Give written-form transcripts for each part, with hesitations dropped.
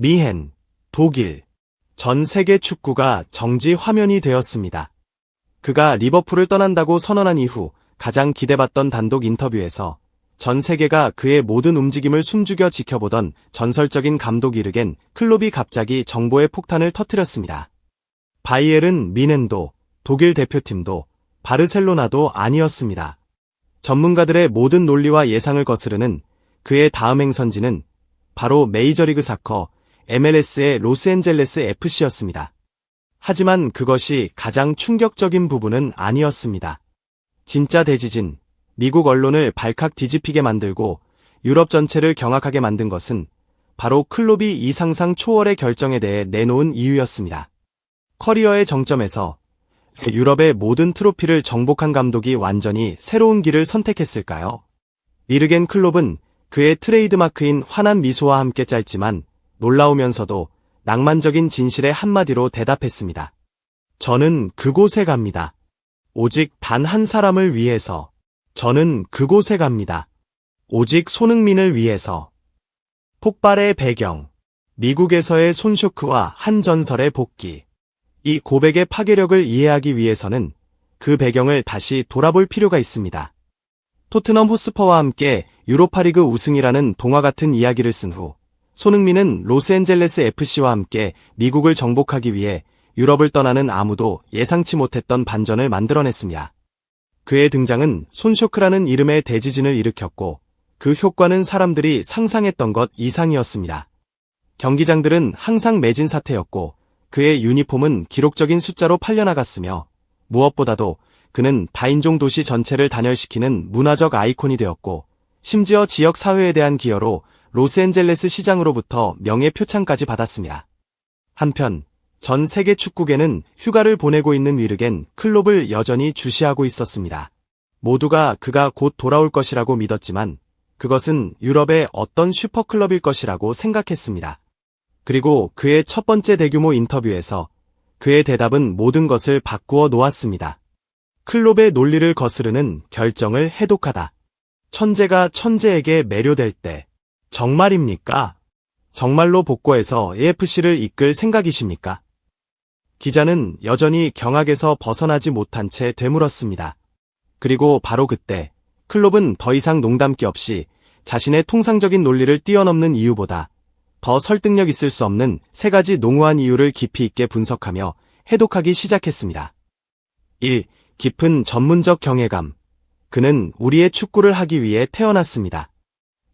미헨, 독일. 전 세계 축구가 정지 화면이 되었습니다. 그가 리버풀을 떠난다고 선언한 이후 가장 기대받던 단독 인터뷰에서 전 세계가 그의 모든 움직임을 숨죽여 지켜보던 전설적인 감독 이르겐 클롭이 갑자기 정보의 폭탄을 터뜨렸습니다. 바이에른 뮌헨도, 독일 대표팀도, 바르셀로나도 아니었습니다. 전문가들의 모든 논리와 예상을 거스르는 그의 다음 행선지는 바로 메이저리그 사커 MLS의 로스앤젤레스 FC였습니다. 하지만 그것이 가장 충격적인 부분은 아니었습니다. 진짜 대지진, 미국 언론을 발칵 뒤집히게 만들고 유럽 전체를 경악하게 만든 것은 바로 클롭이 이 상상 초월의 결정에 대해 내놓은 이유였습니다. 커리어의 정점에서 유럽의 모든 트로피를 정복한 감독이 완전히 새로운 길을 선택했을까요? 이르겐 클롭은 그의 트레이드마크인 환한 미소와 함께 짧지만 놀라우면서도 낭만적인 진실의 한마디로 대답했습니다. 저는 그곳에 갑니다. 오직 단 한 사람을 위해서. 저는 그곳에 갑니다. 오직 손흥민을 위해서. 폭발의 배경. 미국에서의 손쇼크와 한 전설의 복귀. 이 고백의 파괴력을 이해하기 위해서는 그 배경을 다시 돌아볼 필요가 있습니다. 토트넘 호스퍼와 함께 유로파리그 우승이라는 동화 같은 이야기를 쓴 후 손흥민은 로스앤젤레스 FC와 함께 미국을 정복하기 위해 유럽을 떠나는 아무도 예상치 못했던 반전을 만들어냈습니다. 그의 등장은 손쇼크라는 이름의 대지진을 일으켰고 그 효과는 사람들이 상상했던 것 이상이었습니다. 경기장들은 항상 매진 사태였고 그의 유니폼은 기록적인 숫자로 팔려나갔으며 무엇보다도 그는 다인종 도시 전체를 단열시키는 문화적 아이콘이 되었고 심지어 지역 사회에 대한 기여로 로스앤젤레스 시장으로부터 명예표창까지 받았습니다. 한편 전 세계 축구계는 휴가를 보내고 있는 위르겐 클롭을 여전히 주시하고 있었습니다. 모두가 그가 곧 돌아올 것이라고 믿었지만 그것은 유럽의 어떤 슈퍼클럽일 것이라고 생각했습니다. 그리고 그의 첫 번째 대규모 인터뷰에서 그의 대답은 모든 것을 바꾸어 놓았습니다. 클롭의 논리를 거스르는 결정을 해독하다. 천재가 천재에게 매료될 때. 정말입니까? 정말로 복고해서 AFC를 이끌 생각이십니까? 기자는 여전히 경악에서 벗어나지 못한 채 되물었습니다. 그리고 바로 그때 클롭은 더 이상 농담기 없이 자신의 통상적인 논리를 뛰어넘는 이유보다 더 설득력 있을 수 없는 세 가지 농후한 이유를 깊이 있게 분석하며 해독하기 시작했습니다. 1. 깊은 전문적 경외감. 그는 우리의 축구를 하기 위해 태어났습니다.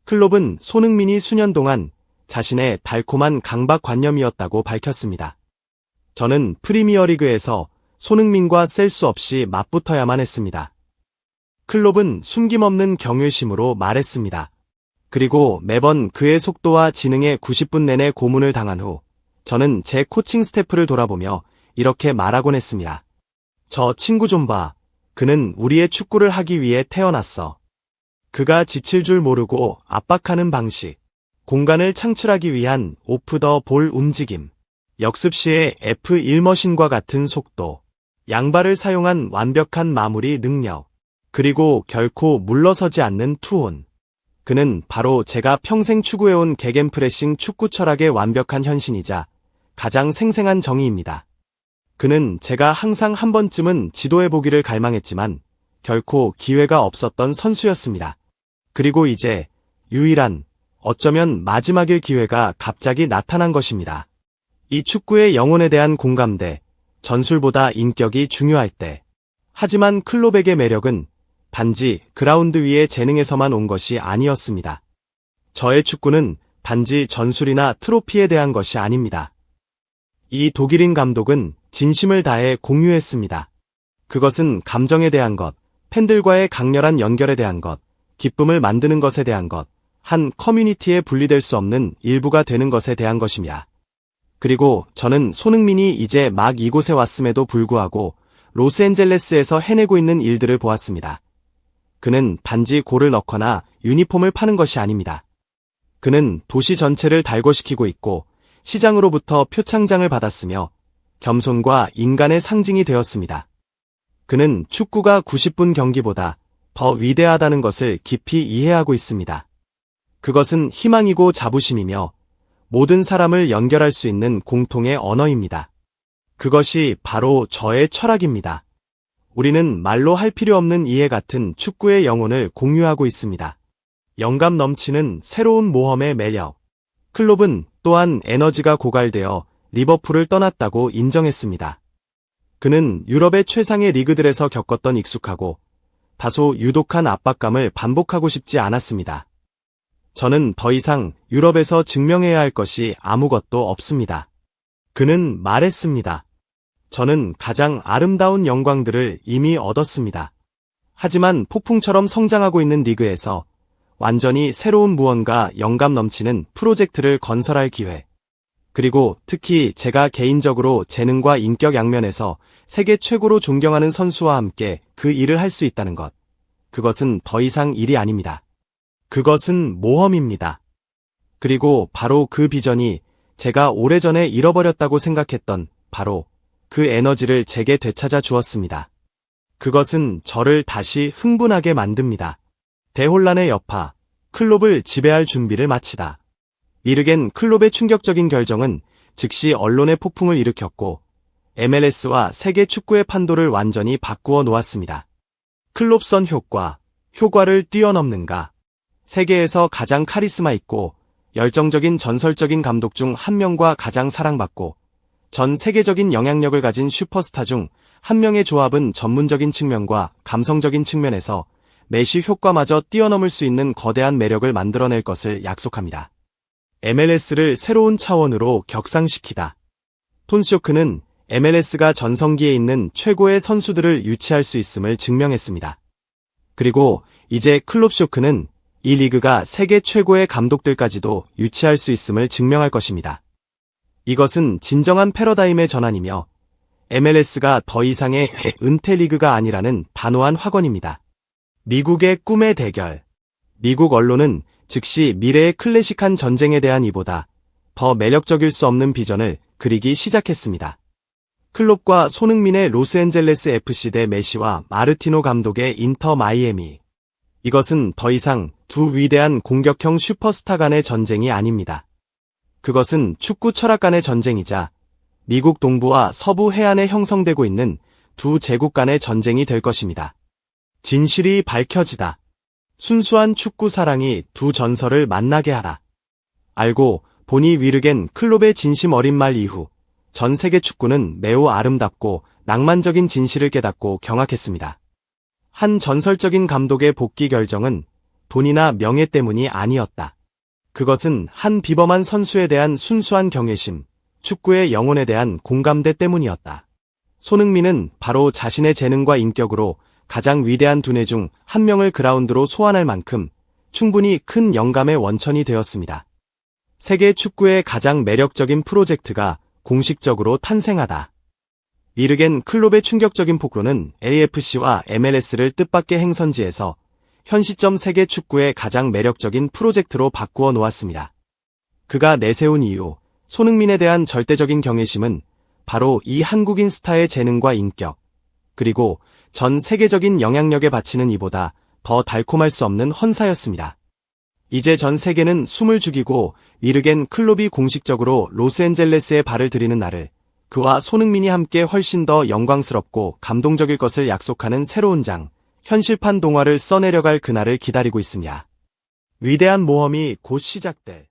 클롭은 손흥민이 수년 동안 자신의 달콤한 강박관념이었다고 밝혔습니다. 저는 프리미어리그에서 손흥민과 셀 수 없이 맞붙어야만 했습니다. 클롭은 숨김없는 경외심으로 말했습니다. 그리고 매번 그의 속도와 지능에 90분 내내 고문을 당한 후 저는 제 코칭 스태프를 돌아보며 이렇게 말하곤 했습니다. 저 친구 좀 봐. 그는 우리의 축구를 하기 위해 태어났어. 그가 지칠 줄 모르고 압박하는 방식, 공간을 창출하기 위한 오프 더 볼 움직임, 역습 시의 F1 머신과 같은 속도, 양발을 사용한 완벽한 마무리 능력, 그리고 결코 물러서지 않는 투혼. 그는 바로 제가 평생 추구해온 게겐프레싱 축구 철학의 완벽한 현신이자 가장 생생한 정의입니다. 그는 제가 항상 한 번쯤은 지도해보기를 갈망했지만 결코 기회가 없었던 선수였습니다. 그리고 이제 유일한, 어쩌면 마지막일 기회가 갑자기 나타난 것입니다. 이 축구의 영혼에 대한 공감대, 전술보다 인격이 중요할 때. 하지만 클롭에게 매력은 단지 그라운드 위의 재능에서만 온 것이 아니었습니다. 저의 축구는 단지 전술이나 트로피에 대한 것이 아닙니다. 이 독일인 감독은 진심을 다해 공유했습니다. 그것은 감정에 대한 것, 팬들과의 강렬한 연결에 대한 것, 기쁨을 만드는 것에 대한 것, 한 커뮤니티에 분리될 수 없는 일부가 되는 것에 대한 것입니다. 그리고 저는 손흥민이 이제 막 이곳에 왔음에도 불구하고 로스앤젤레스에서 해내고 있는 일들을 보았습니다. 그는 단지 골을 넣거나 유니폼을 파는 것이 아닙니다. 그는 도시 전체를 달궈시키고 있고 시장으로부터 표창장을 받았으며 겸손과 인간의 상징이 되었습니다. 그는 축구가 90분 경기보다 더 위대하다는 것을 깊이 이해하고 있습니다. 그것은 희망이고 자부심이며 모든 사람을 연결할 수 있는 공통의 언어입니다. 그것이 바로 저의 철학입니다. 우리는 말로 할 필요 없는 이해 같은 축구의 영혼을 공유하고 있습니다. 영감 넘치는 새로운 모험의 매력. 클롭은 또한 에너지가 고갈되어 리버풀을 떠났다고 인정했습니다. 그는 유럽의 최상의 리그들에서 겪었던 익숙하고 다소 유독한 압박감을 반복하고 싶지 않았습니다. 저는 더 이상 유럽에서 증명해야 할 것이 아무것도 없습니다. 그는 말했습니다. 저는 가장 아름다운 영광들을 이미 얻었습니다. 하지만 폭풍처럼 성장하고 있는 리그에서 완전히 새로운 무언가 영감 넘치는 프로젝트를 건설할 기회. 그리고 특히 제가 개인적으로 재능과 인격 양면에서 세계 최고로 존경하는 선수와 함께 그 일을 할 수 있다는 것. 그것은 더 이상 일이 아닙니다. 그것은 모험입니다. 그리고 바로 그 비전이 제가 오래전에 잃어버렸다고 생각했던 바로 그 에너지를 제게 되찾아 주었습니다. 그것은 저를 다시 흥분하게 만듭니다. 대혼란의 여파, 클롭을 지배할 준비를 마치다. 이르겐 클롭의 충격적인 결정은 즉시 언론의 폭풍을 일으켰고 MLS와 세계 축구의 판도를 완전히 바꾸어 놓았습니다. 클롭선 효과, 효과를 뛰어넘는가? 세계에서 가장 카리스마 있고 열정적인 전설적인 감독 중 한 명과 가장 사랑받고 전 세계적인 영향력을 가진 슈퍼스타 중 한 명의 조합은 전문적인 측면과 감성적인 측면에서 메시 효과마저 뛰어넘을 수 있는 거대한 매력을 만들어낼 것을 약속합니다. MLS를 새로운 차원으로 격상시키다. 톤쇼크는 MLS가 전성기에 있는 최고의 선수들을 유치할 수 있음을 증명했습니다. 그리고 이제 클롭쇼크는 이 리그가 세계 최고의 감독들까지도 유치할 수 있음을 증명할 것입니다. 이것은 진정한 패러다임의 전환이며 MLS가 더 이상의 은퇴 리그가 아니라는 단호한 확언입니다. 미국의 꿈의 대결. 미국 언론은 즉시 미래의 클래식한 전쟁에 대한 이보다 더 매력적일 수 없는 비전을 그리기 시작했습니다. 클롭과 손흥민의 로스앤젤레스 FC 대 메시와 마르티노 감독의 인터 마이애미. 이것은 더 이상 두 위대한 공격형 슈퍼스타 간의 전쟁이 아닙니다. 그것은 축구 철학 간의 전쟁이자 미국 동부와 서부 해안에 형성되고 있는 두 제국 간의 전쟁이 될 것입니다. 진실이 밝혀지다. 순수한 축구 사랑이 두 전설을 만나게 하다. 알고 보니 위르겐 클롭의 진심 어린 말 이후 전 세계 축구는 매우 아름답고 낭만적인 진실을 깨닫고 경악했습니다. 한 전설적인 감독의 복귀 결정은 돈이나 명예 때문이 아니었다. 그것은 한 비범한 선수에 대한 순수한 경외심, 축구의 영혼에 대한 공감대 때문이었다. 손흥민은 바로 자신의 재능과 인격으로 가장 위대한 두뇌 중 한 명을 그라운드로 소환할 만큼 충분히 큰 영감의 원천이 되었습니다. 세계 축구의 가장 매력적인 프로젝트가 공식적으로 탄생하다. 이르겐 클롭의 충격적인 폭로는 AFC와 MLS를 뜻밖의 행선지에서 현 시점 세계 축구의 가장 매력적인 프로젝트로 바꾸어 놓았습니다. 그가 내세운 이유, 손흥민에 대한 절대적인 경외심은 바로 이 한국인 스타의 재능과 인격, 그리고 전 세계적인 영향력에 바치는 이보다 더 달콤할 수 없는 헌사였습니다. 이제 전 세계는 숨을 죽이고 이르겐 클롭이 공식적으로 로스앤젤레스에 발을 들이는 날을 그와 손흥민이 함께 훨씬 더 영광스럽고 감동적일 것을 약속하는 새로운 장, 현실판 동화를 써내려갈 그날을 기다리고 있습니다. 위대한 모험이 곧 시작될